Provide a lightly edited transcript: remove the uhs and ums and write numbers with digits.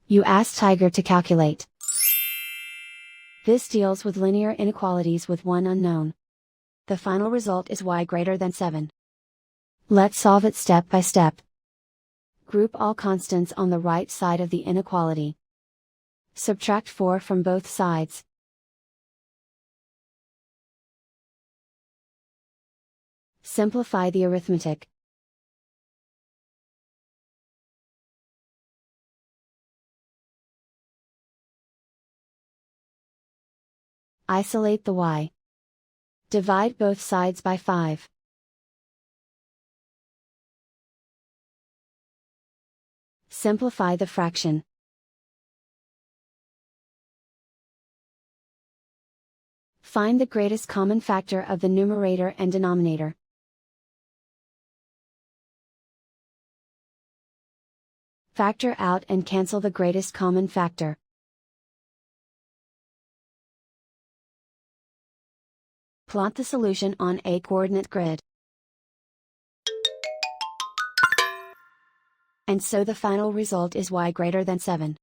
You ask Tiger to calculate. This deals with linear inequalities with one unknown. The final result is y greater than 7. Let's solve it step by step. Group all constants on the right side of the inequality. Subtract 4 from both sides. Simplify the arithmetic. Isolate the y. Divide both sides by 5. Simplify the fraction. Find the greatest common factor of the numerator and denominator. Factor out and cancel the greatest common factor. Plot the solution on a coordinate grid. And so the final result is y greater than 7.